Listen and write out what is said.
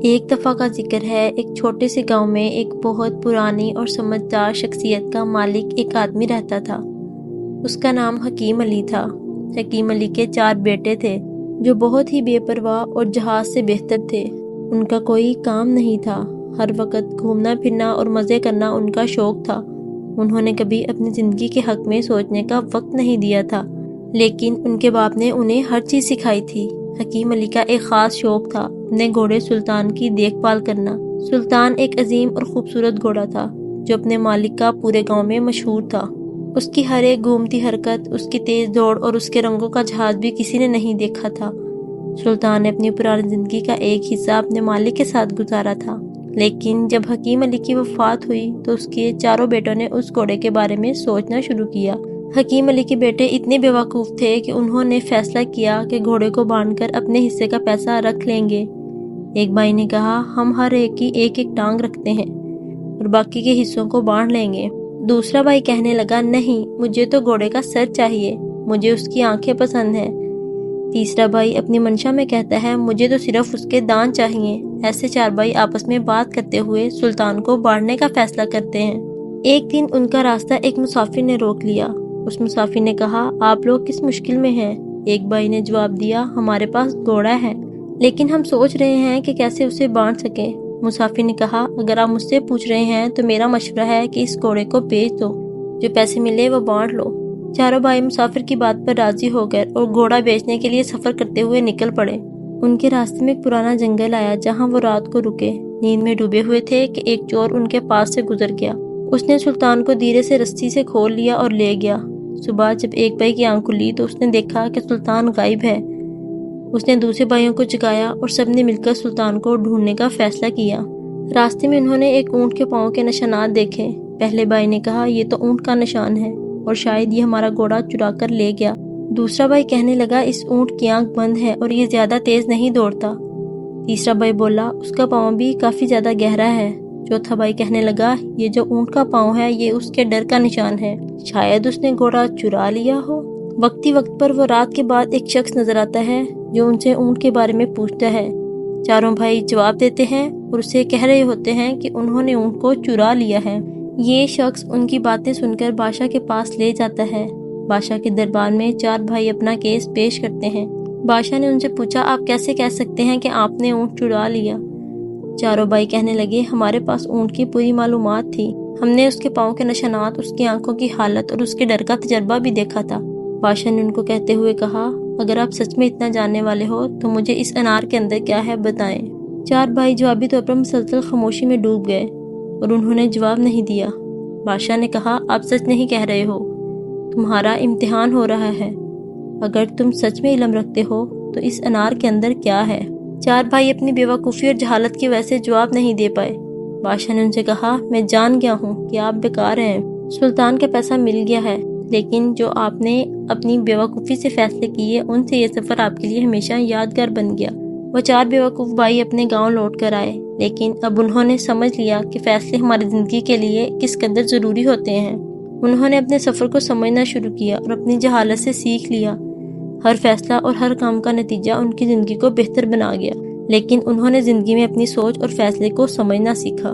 ایک دفعہ کا ذکر ہے، ایک چھوٹے سے گاؤں میں ایک بہت پرانی اور سمجھدار شخصیت کا مالک ایک آدمی رہتا تھا۔ اس کا نام حکیم علی تھا۔ حکیم علی کے 4 بیٹے تھے جو بہت ہی بے پرواہ اور جہاز سے بہتر تھے۔ ان کا کوئی کام نہیں تھا، ہر وقت گھومنا پھرنا اور مزے کرنا ان کا شوق تھا۔ انہوں نے کبھی اپنی زندگی کے حق میں سوچنے کا وقت نہیں دیا تھا، لیکن ان کے باپ نے انہیں ہر چیز سکھائی تھی۔ حکیم علی کا ایک خاص شوق تھا اپنے گھوڑے سلطان کی دیکھ بھال کرنا۔ سلطان ایک عظیم اور خوبصورت گھوڑا تھا جو اپنے مالک کا پورے گاؤں میں مشہور تھا۔ اس کی ہر ایک گھومتی حرکت، اس کی تیز دوڑ اور اس کے رنگوں کا جہاز بھی کسی نے نہیں دیکھا تھا۔ سلطان نے اپنی پرانی زندگی کا ایک حصہ اپنے مالک کے ساتھ گزارا تھا، لیکن جب حکیم علی کی وفات ہوئی تو اس کے 4 بیٹوں نے اس گھوڑے کے بارے میں سوچنا شروع کیا۔ حکیم علی کے بیٹے اتنے بیوقوف تھے کہ انہوں نے فیصلہ کیا کہ گھوڑے کو باندھ کر اپنے حصے کا پیسہ رکھ لیں گے۔ ایک بھائی نے کہا، ہم ہر ایک کی ایک ٹانگ رکھتے ہیں اور باقی کے حصوں کو باندھ لیں گے۔ دوسرا بھائی کہنے لگا، نہیں، مجھے تو گھوڑے کا سر چاہیے، مجھے اس کی آنکھیں پسند ہیں۔ تیسرا بھائی اپنی منشا میں کہتا ہے، مجھے تو صرف اس کے دانت چاہیے۔ ایسے 4 بھائی آپس میں بات کرتے ہوئے سلطان کو باندھنے کا فیصلہ کرتے ہیں۔ ایک دن ان کا راستہ ایک مسافر نے روک لیا۔ اس مسافر نے کہا، آپ لوگ کس مشکل میں ہیں؟ ایک بھائی نے جواب دیا، ہمارے پاس گھوڑا ہے لیکن ہم سوچ رہے ہیں کہ کیسے اسے باندھ سکیں۔ مسافر نے کہا، اگر آپ مجھ سے پوچھ رہے ہیں تو میرا مشورہ ہے کہ اس گھوڑے کو بیچ دو، جو پیسے ملے وہ بانٹ لو۔ 4 بھائی مسافر کی بات پر راضی ہو گئے اور گھوڑا بیچنے کے لیے سفر کرتے ہوئے نکل پڑے۔ ان کے راستے میں ایک پرانا جنگل آیا جہاں وہ رات کو رکے۔ نیند میں ڈوبے ہوئے تھے کہ ایک چور ان کے پاس سے گزر گیا۔ اس نے سلطان کو دھیرے سے رسی سے کھول لیا اور لے گیا۔ صبح جب ایک بھائی کی آنکھ کھلی تو اس نے دیکھا کہ سلطان غائب ہے۔ اس نے دوسرے بھائیوں کو جگایا اور سب نے مل کر سلطان کو ڈھونڈنے کا فیصلہ کیا۔ راستے میں انہوں نے ایک اونٹ کے پاؤں کے نشانات دیکھے۔ پہلے بھائی نے کہا، یہ تو اونٹ کا نشان ہے اور شاید یہ ہمارا گھوڑا چرا کر لے گیا۔ دوسرا بھائی کہنے لگا، اس اونٹ کی آنکھ بند ہے اور یہ زیادہ تیز نہیں دوڑتا۔ تیسرا بھائی بولا، اس کا پاؤں بھی کافی زیادہ گہرا ہے۔ چوتھا بھائی کہنے لگا، یہ جو اونٹ کا پاؤں ہے یہ اس کے ڈر کا نشان ہے، شاید اس نے گھوڑا چرا لیا ہو۔ وقتی وقت پر وہ رات کے بعد ایک شخص نظر آتا ہے جو ان سے اونٹ کے بارے میں پوچھتا ہے۔ 4 بھائی جواب دیتے ہیں اور اسے کہہ رہے ہوتے ہیں کہ انہوں نے اونٹ کو چرا لیا ہے۔ یہ شخص ان کی باتیں سن کر بادشاہ کے پاس لے جاتا ہے۔ بادشاہ کے دربار میں 4 بھائی اپنا کیس پیش کرتے ہیں۔ بادشاہ نے ان سے پوچھا، آپ کیسے کہہ سکتے ہیں کہ آپ نے اونٹ چرا لیا؟ 4 بھائی کہنے لگے، ہمارے پاس اونٹ کی پوری معلومات تھی، ہم نے اس کے پاؤں کے نشانات، اس کی آنکھوں کی حالت اور اس کے ڈر کا تجربہ بھی دیکھا تھا۔ بادشاہ نے ان کو کہتے ہوئے کہا، اگر آپ سچ میں اتنا جاننے والے ہو تو مجھے اس انار کے اندر کیا ہے بتائیں۔ 4 بھائی جوابی طور پر مسلسل خاموشی میں ڈوب گئے اور انہوں نے جواب نہیں دیا۔ بادشاہ نے کہا، آپ سچ نہیں کہہ رہے ہو، تمہارا امتحان ہو رہا ہے، اگر تم سچ میں علم رکھتے ہو تو اس انار کے اندر کیا ہے؟ 4 بھائی اپنی بیوقوفی اور جہالت کی وجہ سے جواب نہیں دے پائے۔ بادشاہ نے ان سے کہا، میں جان گیا ہوں کہ آپ بیکار ہیں، سلطان کا پیسہ مل گیا ہے، لیکن جو آپ نے اپنی بیوقوفی سے فیصلے کیے ان سے یہ سفر آپ کے لیے ہمیشہ یادگار بن گیا۔ وہ 4 بیوقوف بھائی اپنے گاؤں لوٹ کر آئے، لیکن اب انہوں نے سمجھ لیا کہ فیصلے ہماری زندگی کے لیے کس قدر ضروری ہوتے ہیں۔ انہوں نے اپنے سفر کو سمجھنا شروع کیا اور اپنی جہالت سے سیکھ لیا۔ ہر فیصلہ اور ہر کام کا نتیجہ ان کی زندگی کو بہتر بنا گیا، لیکن انہوں نے زندگی میں اپنی سوچ اور فیصلے کو سمجھنا سیکھا۔